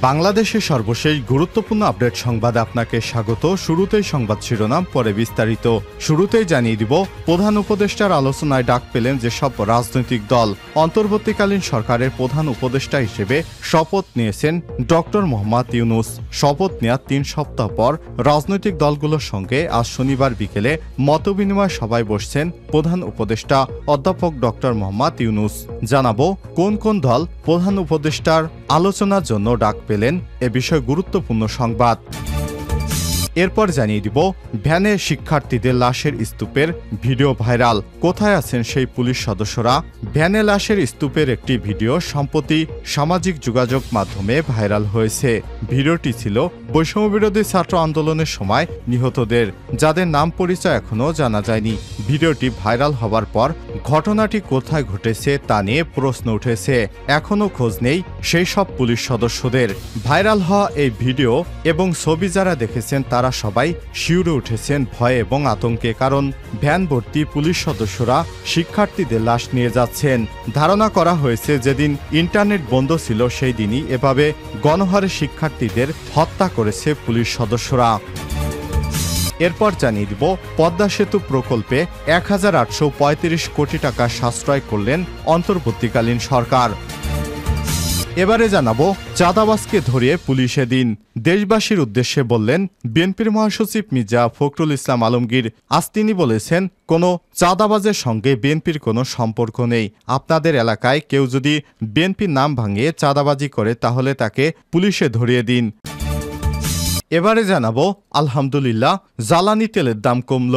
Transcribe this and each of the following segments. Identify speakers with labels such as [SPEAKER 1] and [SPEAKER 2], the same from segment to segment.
[SPEAKER 1] বাংলাদেশের সর্বশেষ গুরুত্বপূর্ণ আপডেট সংবাদে আপনাকে স্বাগত। শুরুতেই সংবাদ শিরোনাম, পরে বিস্তারিত। শুরুতেই জানিয়ে দিব, প্রধান উপদেষ্টার আলোচনায় ডাক পেলেন যেসব রাজনৈতিক দল। অন্তর্বর্তীকালীন সরকারের প্রধান উপদেষ্টা হিসেবে শপথ নিয়েছেন ডক্টর মোহাম্মদ ইউনূস। শপথ নেওয়ার 3 সপ্তাহ পর রাজনৈতিক দলগুলোর সঙ্গে আজ শনিবার বিকেলে মতবিনিময় সভায় বসছেন প্রধান উপদেষ্টা অধ্যাপক ডক্টর মোহাম্মদ ইউনূস। জানাবো কোন কোন দল প্রধান উপদেষ্টার আলোচনার জন্য ডাক পেলেন, এ বিষয়ে গুরুত্বপূর্ণ সংবাদ। এরপর জানিয়ে দিব, ভ্যানে শিক্ষার্থীদের লাশের স্তূপের ভিডিও ভাইরাল। কোথায় আছেন সেই পুলিশ সদস্যরা? ভ্যানে লাশের স্তূপের একটি ভিডিও সম্প্রতি সামাজিক যোগাযোগ মাধ্যমে ভাইরাল হয়েছে। ভিডিওটি ছিল বৈষম্যবিরোধী ছাত্র আন্দোলনের সময় নিহতদের, যাদের নাম পরিচয় এখনও জানা যায়নি। ভিডিওটি ভাইরাল হবার পর ঘটনাটি কোথায় ঘটেছে তা নিয়ে প্রশ্ন উঠেছে। এখনও খোঁজ নেই সেই সব পুলিশ সদস্যদের। ভাইরাল হওয়া এই ভিডিও এবং ছবি যারা দেখেছেন তারা সবাই শিউরে উঠেছেন ভয়ে এবং আতঙ্কে, কারণ ভ্যান ভর্তি পুলিশ সদস্যরা শিক্ষার্থীদের লাশ নিয়ে যাচ্ছেন। ধারণা করা হয়েছে যেদিন ইন্টারনেট বন্ধ ছিল সেই দিনই এভাবে গণহারে শিক্ষার্থীদের হত্যা করেছে পুলিশ সদস্যরা। এরপর জানিয়ে দিব, পদ্মা সেতু প্রকল্পে 1835 কোটি টাকা সাশ্রয় করলেন অন্তর্বর্তীকালীন সরকার। এবারে জানাবো, চাঁদাবাজকে ধরিয়ে পুলিশে দিন। দেশবাসীর উদ্দেশ্যে বললেন বিএনপির মহাসচিব মির্জা ফখরুল ইসলাম আলমগীর। আজ তিনি বলেছেন, কোনো চাঁদাবাজের সঙ্গে বিএনপির কোনো সম্পর্ক নেই। আপনাদের এলাকায় কেউ যদি বিএনপির নাম ভাঙিয়ে চাঁদাবাজি করে তাহলে তাকে পুলিশে ধরিয়ে দিন। এবারে জানাবো, আলহামদুলিল্লাহ, জ্বালানি তেলের দাম কমল।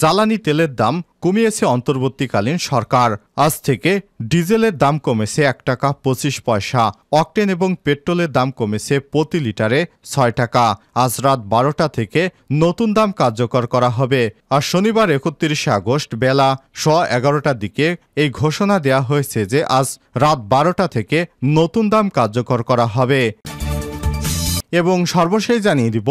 [SPEAKER 1] জ্বালানি তেলের দাম কমিয়েছে অন্তর্বর্তীকালীন সরকার। আজ থেকে ডিজেলের দাম কমেছে 1 টাকা 25 পয়সা। অকটেন এবং পেট্রোলের দাম কমেছে প্রতি লিটারে 6 টাকা। আজ রাত 12টা থেকে নতুন দাম কার্যকর করা হবে। আর শনিবার 31 আগস্ট বেলা 11:15টার দিকে এই ঘোষণা দেয়া হয়েছে যে আজ রাত 12টা থেকে নতুন দাম কার্যকর করা হবে। এবং সর্বশেষ জানিয়ে দিব,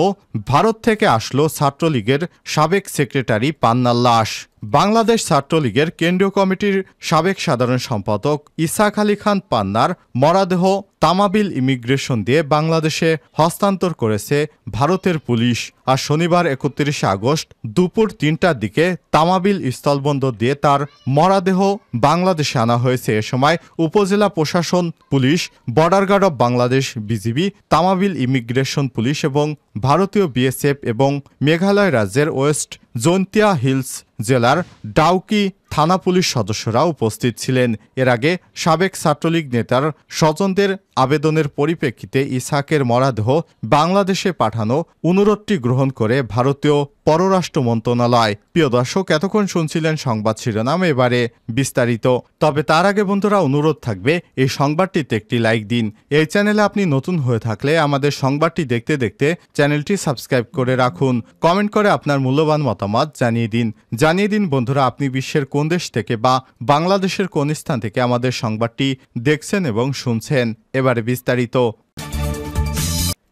[SPEAKER 1] ভারত থেকে আসলো ছাত্রলীগের সাবেক সেক্রেটারি পান্নার লাশ। বাংলাদেশ ছাত্রলীগের কেন্দ্রীয় কমিটির সাবেক সাধারণ সম্পাদক ইসাক আলী খান পান্নার মরদেহ তামাবিল ইমিগ্রেশন দিয়ে বাংলাদেশে হস্তান্তর করেছে ভারতের পুলিশ। আর শনিবার 31 আগস্ট দুপুর 3টার দিকে তামাবিল স্থলবন্দর দিয়ে তার মরদেহ বাংলাদেশে আনা হয়েছে। এ সময় উপজেলা প্রশাসন, police, border guard of Bangladesh, BGB, Tamabil immigration police এবং ভারতীয় বিএসএফ এবং মেঘালয় রাজ্যের ওয়েস্ট জৈন্তিয়া হিলস জেলার ডাউকি থানা পুলিশ সদস্যরা উপস্থিত ছিলেন। এর আগে সাবেক ছাত্রলীগ নেতার স্বজনদের আবেদনের পরিপ্রেক্ষিতে ইসাকের মরদেহ বাংলাদেশে পাঠানো অনুরোধটি গ্রহণ করে ভারতীয় পররাষ্ট্র মন্ত্রণালয়। প্রিয় দর্শক, এতক্ষণ শুনছিলেন সংবাদ শিরোনাম, এবারে বিস্তারিত। তবে তার আগে বন্ধুরা, অনুরোধ থাকবে এই সংবাদটিতে একটি লাইক দিন। এই চ্যানেলে আপনি নতুন হয়ে থাকলে আমাদের সংবাদটি দেখতে দেখতে চ্যানেলটি সাবস্ক্রাইব করে রাখুন। কমেন্ট করে আপনার মূল্যবান মতামত জানিয়ে দিন বন্ধুরা, আপনি বিশ্বের কোন দেশ থেকে বা বাংলাদেশের কোন স্থান থেকে আমাদের সংবাদটি দেখছেন এবং শুনছেন। এবারে বিস্তারিত।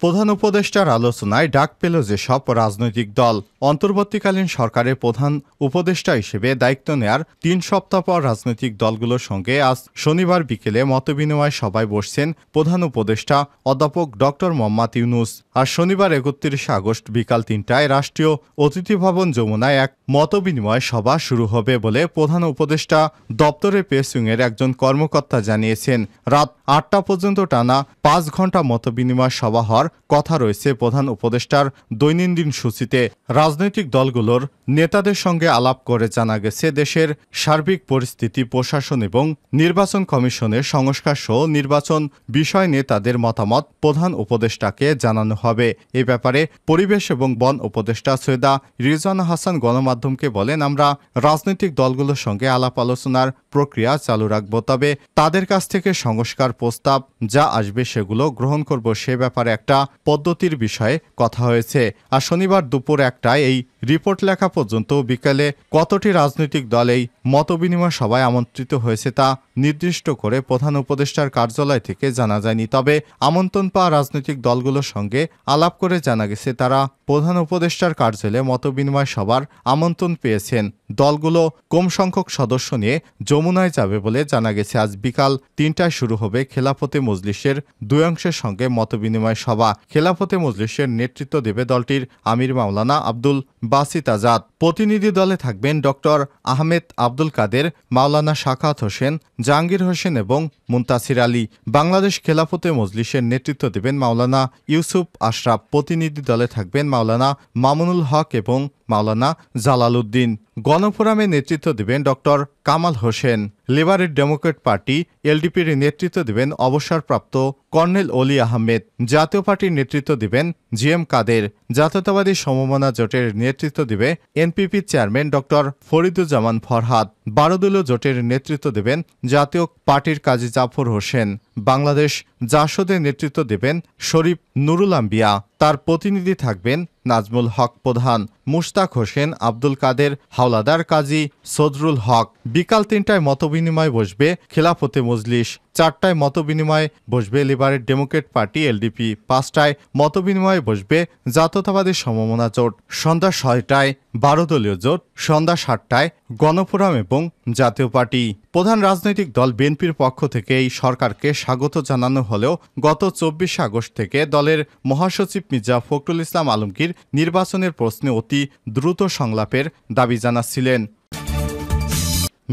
[SPEAKER 1] প্রধান উপদেষ্টার আলোচনায় ডাক পেল যেসব রাজনৈতিক দল। অন্তর্বর্তীকালীন সরকারের প্রধান উপদেষ্টা হিসেবে দায়িত্ব নেয়ার 3 সপ্তাহ পর রাজনৈতিক দলগুলোর সঙ্গে আজ শনিবার বিকেলে মতবিনিময় সভায় বসছেন প্রধান উপদেষ্টা অধ্যাপক ডক্টর মোহাম্মদ ইউনূস। আর শনিবার 31 আগস্ট বিকাল 3টায় রাষ্ট্রীয় অতিথি ভবন যমুনায় এক মতবিনিময় সভা শুরু হবে বলে প্রধান উপদেষ্টা দপ্তরের প্রেস উইংয়ের একজন কর্মকর্তা জানিয়েছেন। রাত 8টা পর্যন্ত টানা 5 ঘন্টা মতবিনিময় সভা হওয়ার কথা রয়েছে প্রধান উপদেষ্টার দৈনন্দিন সূচিতে। রাজনৈতিক দলগুলোর নেতাদের সঙ্গে আলাপ করে জানা গেছে, দেশের সার্বিক পরিস্থিতি, প্রশাসন এবং নির্বাচন কমিশনের সংস্কার সহ নির্বাচন বিষয় নিয়ে তাদের মতামত প্রধান উপদেষ্টাকে জানানো হবে। এ ব্যাপারে পরিবেশ এবং বন উপদেষ্টা সৈয়দা রিজওয়ানা হাসান গণমাধ্যমকে বলেন, আমরা রাজনৈতিক দলগুলোর সঙ্গে আলাপ আলোচনার প্রক্রিয়া চালু রাখব, তবে তাদের কাছ থেকে সংস্কার প্রস্তাব যা আসবে সেগুলো গ্রহণ করব, সে ব্যাপারে একটা পদ্ধতির বিষয়ে কথা হয়েছে। আর শনিবার দুপুর 1টায় এই রিপোর্ট লেখা পর্যন্ত বিকালে কতটি রাজনৈতিক দল এই মতবিনিময় সভায় আমন্ত্রিত হয়েছে তা নির্দিষ্ট করে প্রধান উপদেষ্টার কার্যালয় থেকে জানা যায়নি। তবে আমন্ত্রণ পাওয়া রাজনৈতিক দলগুলোর সঙ্গে আলাপ করে জানা গেছে তারা প্রধান উপদেষ্টার কার্যালয়ে মতবিনিময় সভার আমন্ত্রণ পেয়েছেন। দলগুলো কম সংখ্যক সদস্য নিয়ে যমুনায় যাবে বলে জানা গেছে। আজ বিকাল ৩টায় শুরু হবে খেলাফতে মজলিসের দুই অংশের সঙ্গে মতবিনিময় সভা। খেলাফতে মজলিসের নেতৃত্ব দেবে দলটির আমির মাওলানা আব্দুল বাসিত আজাদ। প্রতিনিধি দলে থাকবেন ডক্টর আহমেদ আব্দুল কাদের, মাওলানা শাখাত হোসেন, জাহাঙ্গীর হোসেন এবং মুনতাসির আলী। বাংলাদেশ খেলাফতে মজলিসের নেতৃত্ব দেবেন মাওলানা ইউসুফ আশরাফ। প্রতিনিধি দলে থাকবেন মাওলানা মামুনুল হক এবং মাওলানা জালাল উদ্দিন। গণফোরামে নেতৃত্ব দেবেন ডক্টর কামাল হোসেন। লেবারের ডেমোক্রেট পার্টি এলডিপির নেতৃত্ব দেবেন অবসরপ্রাপ্ত কর্নেল অলি আহমেদ। জাতীয় পার্টির নেতৃত্ব দেবেন জিএম কাদের। জাতীয়তাবাদী সমমনা জোটের নেতৃত্ব দেবে NPP chairman doctor Fariduzzaman Farhad. 12 দলীয় জোটের নেতৃত্ব দেবেন জাতীয় পার্টির কাজী জাফর হোসেন। বাংলাদেশ জাসদের নেতৃত্ব দেবেন শরীফ নুরুল আম্বিয়া। তার প্রতিনিধি থাকবেন নাজমুল হক প্রধান, মুশতাক হোসেন, আব্দুল কাদের হাওলাদার, কাজী সদরুল হক। বিকাল 3টায় মতবিনিময় বসবে খেলাফতে মজলিস। 4টায় মতবিনিময় বসবে লিবারেল ডেমোক্রেট পার্টি এলডিপি। 5টায় মতবিনিময় বসবে জাতীয়তাবাদী সমমনা জোট। সন্ধ্যা 6টায় 12 দলীয় জোট। সন্ধ্যা 7টায় গণফোরাম এবং জাতীয় পার্টি। প্রধান রাজনৈতিক দল বিএনপির পক্ষ থেকে এই সরকারকে স্বাগত জানানো হলেও গত 24 আগস্ট থেকে দলের মহাসচিব মির্জা ফখরুল ইসলাম আলমগীর নির্বাচনের প্রশ্নে অতি দ্রুত সংলাপের দাবি জানাচ্ছিলেন।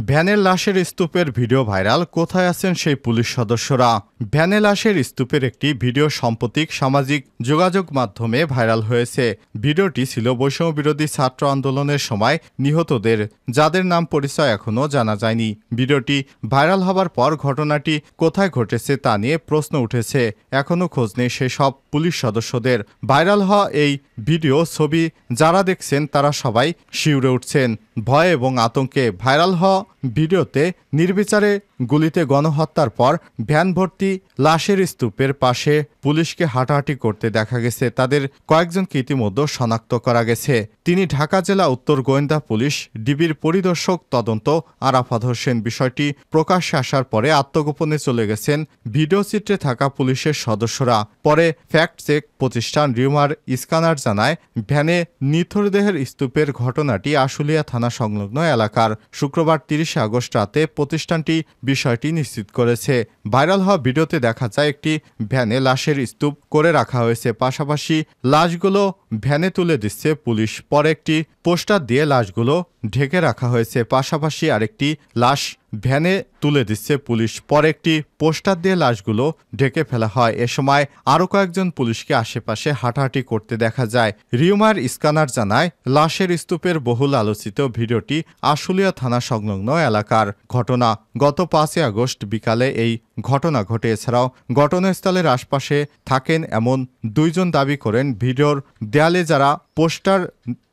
[SPEAKER 1] ভ্যানের লাশের স্তূপের ভিডিও ভাইরাল, কোথায় আছেন সেই পুলিশ সদস্যরা? ভ্যানে লাশের স্তূপের একটি ভিডিও সাম্প্রতিক সামাজিক যোগাযোগ মাধ্যমে ভাইরাল হয়েছে। ভিডিওটি ছিল বৈষম্য বিরোধী ছাত্র আন্দোলনের সময় নিহতদের, যাদের নাম পরিচয় এখনও জানা যায়নি। ভিডিওটি ভাইরাল হবার পর ঘটনাটি কোথায় ঘটেছে তা নিয়ে প্রশ্ন উঠেছে। এখনও খোঁজ নেই সেসব পুলিশ সদস্যদের। ভাইরাল হওয়া এই ভিডিও ছবি যারা দেখছেন তারা সবাই শিউরে উঠছেন ভয় এবং আতঙ্কে। ভাইরাল হওয়া ভিডিওতে নির্বিচারে গুলিতে গণহত্যার পর ভ্যান ভর্তি লাশের স্তূপের পাশে পুলিশকে হাঁটাহাঁটি করতে দেখা গেছে। তাদের কয়েকজনকে ইতিমধ্যে শনাক্ত করা গেছে। তিনি ঢাকা জেলা উত্তর গোয়েন্দা পুলিশ ডিবির পরিদর্শক তদন্ত আরাফাত হোসেন। বিষয়টি প্রকাশ্যে আসার পরে আত্মগোপনে চলে গেছেন ভিডিও চিত্রে থাকা পুলিশের সদস্যরা। পরে ফ্যাক্ট চেক প্রতিষ্ঠান রিউমার স্ক্যানার জানায়, ভ্যানে নিথরদেহের স্তূপের ঘটনাটি আশুলিয়া থানা সংলগ্ন এলাকার। শুক্রবার 30 আগস্ট রাতে প্রতিষ্ঠানটি বিষয়টি নিশ্চিত করেছে। ভাইরাল হওয়া ভিডিওতে দেখা যায় একটি ভ্যানে লাশের স্তূপ করে রাখা হয়েছে। পাশাপাশি লাশগুলো ভ্যানে তুলে দিচ্ছে পুলিশ। পরে একটি পোস্টার দিয়ে লাশগুলো ঢেকে রাখা হয়েছে। পাশাপাশি আরেকটি লাশ ভ্যানে তুলে দিচ্ছে পুলিশ। পরে একটি পোস্টার দিয়ে লাশগুলো ঢেকে ফেলা হয়। এ সময় আরও কয়েকজন পুলিশকে আশেপাশে হাঁটাহাঁটি করতে দেখা যায়। রিউমার স্ক্যানার জানায়, লাশের স্তূপের বহুল আলোচিত ভিডিওটি আশুলিয়া থানা সংলগ্ন এলাকার ঘটনা। গত 5 আগস্ট বিকালে এই ঘটনা ঘটে। এছাড়াও ঘটনাস্থলের আশপাশে থাকেন এমন 2 জন দাবি করেন। ভিডিওর দেয়ালে যারা পোস্টার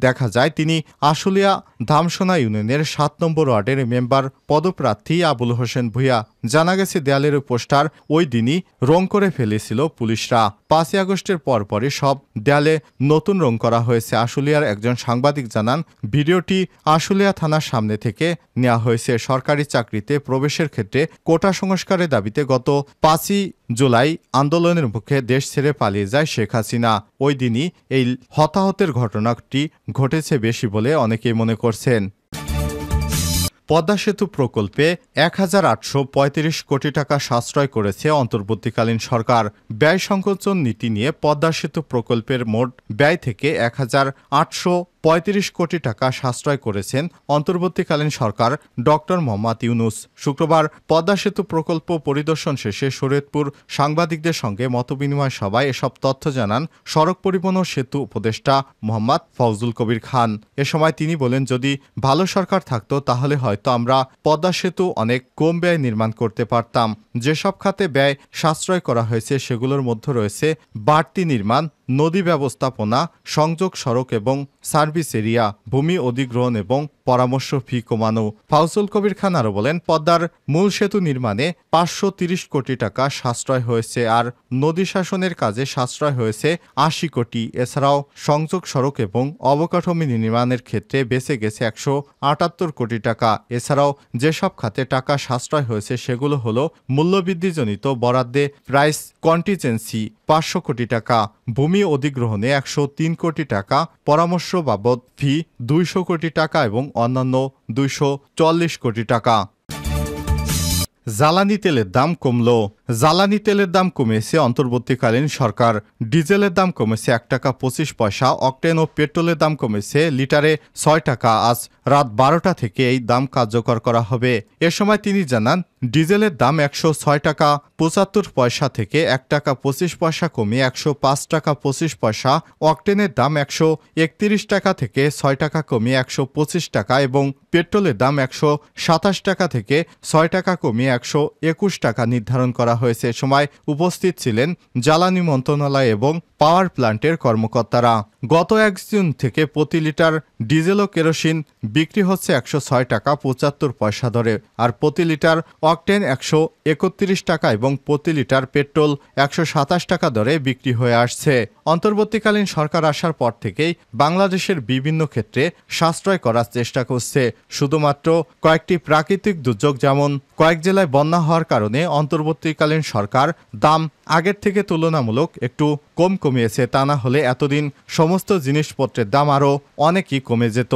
[SPEAKER 1] দেখা যায় তিনি আশুলিয়া ধামসোনা ইউনিয়নের 7 নম্বর ওয়ার্ডের মেম্বার পদপ্রার্থী আবুল হোসেন ভূঁইয়া। জানা গেছে দেয়ালের পোস্টার ওই দিনই রং করে ফেলেছিল পুলিশরা। 5 আগস্টের পরপরই সব দেয়ালে নতুন রং করা হয়েছে। আশুলিয়ার একজন সাংবাদিক জানান, ভিডিওটি আশুলিয়া থানার সামনে থেকে নেওয়া হয়েছে। সরকারি চাকরিতে প্রবেশের ক্ষেত্রে কোটা সংস্কারের দাবিতে গত 5 জুলাই আন্দোলনের মুখে দেশ ছেড়ে পালিয়ে যায় শেখ হাসিনা। ওই দিনই এই হতাহতের ঘটনাটি ঘটেছে বেশি বলে অনেকেই মনে করছেন। পদ্মা সেতু প্রকল্পে 1835 কোটি টাকা সাশ্রয় করেছে অন্তর্বর্তীকালীন সরকার। ব্যয় সংকোচন নীতি নিয়ে পদ্মা সেতু প্রকল্পের মোট ব্যয় থেকে 1835 কোটি টাকা সাশ্রয় করেছেন অন্তর্বর্তীকালীন সরকার ডক্টর মোহাম্মদ ইউনূস। শুক্রবার পদ্মা সেতু প্রকল্প পরিদর্শন শেষে শরীয়তপুর সাংবাদিকদের সঙ্গে মতবিনিময় সভায় এসব তথ্য জানান সড়ক পরিবহন ও সেতু উপদেষ্টা মোহাম্মদ ফজলুল কবির খান। এ সময় তিনি বলেন, যদি ভালো সরকার থাকতো তাহলে হয়তো আমরা পদ্মা সেতু অনেক কম ব্যয় নির্মাণ করতে পারতাম। যেসব খাতে ব্যয় সাশ্রয় করা হয়েছে সেগুলোর মধ্যে রয়েছে বাড়তি নির্মাণ, নদী ব্যবস্থাপনা, সংযোগ সড়ক এবং সার্ভিস এরিয়া, ভূমি অধিগ্রহণ এবং পরামর্শ ফি কমানো। ফজলুল কবির খান আরও বলেন, পদ্মার মূল সেতু নির্মাণে 530 কোটি টাকা সাশ্রয় হয়েছে, আর নদী শাসনের কাজে সাশ্রয় হয়েছে 80 কোটি। এছাড়াও সংযোগ সড়ক এবং অবকাঠামো নির্মাণের ক্ষেত্রে বেঁচে গেছে 178 কোটি টাকা। এছাড়াও যেসব খাতে টাকা সাশ্রয় হয়েছে সেগুলো হলো মূল্যবৃদ্ধিজনিত বরাদ্দে প্রাইস কন্টিজেন্সি 500 কোটি টাকা, ভূমি অধিগ্রহণে 103 কোটি টাকা, পরামর্শ বাবদ ফি 200 কোটি টাকা এবং অন্যান্য 240 কোটি টাকা। জ্বালানি তেলের দাম কমল। জ্বালানি তেলের দাম কমেছে অন্তর্বর্তীকালীন সরকার। ডিজেলের দাম কমেছে 1 টাকা 25 পয়সা, অকটেন ও পেট্রোলের দাম কমেছে লিটারে 6 টাকা। আজ রাত 12টা থেকে এই দাম কার্যকর করা হবে। এ সময় তিনি জানান, ডিজেলের দাম 106 টাকা 75 পয়সা থেকে 1 টাকা 25 পয়সা কমিয়ে 105 টাকা 25 পয়সা, অকটেনের দাম 131 টাকা থেকে 6 টাকা কমিয়ে 125 টাকা এবং পেট্রোলের দাম 127 টাকা থেকে 6 টাকা কমিয়ে 121 টাকা নির্ধারণ করা হয়েছে। এ সময় উপস্থিত ছিলেন জ্বালানি মন্ত্রণালয় এবং পাওয়ার প্ল্যান্টের কর্মকর্তারা। গত 1 জুন থেকে প্রতি লিটার ডিজেল ও কেরোসিন বিক্রি হচ্ছে 106 টাকা 75 পয়সা দরে, আর প্রতি লিটার অকটেন 131 টাকা এবং প্রতি লিটার পেট্রোল 127 টাকা দরে বিক্রি হয়ে আসছে। অন্তর্বর্তীকালীন সরকার আসার পর থেকেই বাংলাদেশের বিভিন্ন ক্ষেত্রে সাশ্রয় করার চেষ্টা করছে। শুধুমাত্র কয়েকটি প্রাকৃতিক দুর্যোগ যেমন কয়েক জেলায় বন্যা হওয়ার কারণে অন্তর্বর্তীকালীন সরকার দাম আগের থেকে তুলনামূলক একটু কমিয়েছে। তা না হলে এতদিন সমস্ত জিনিসপত্রের দাম আরও অনেকই কমে যেত।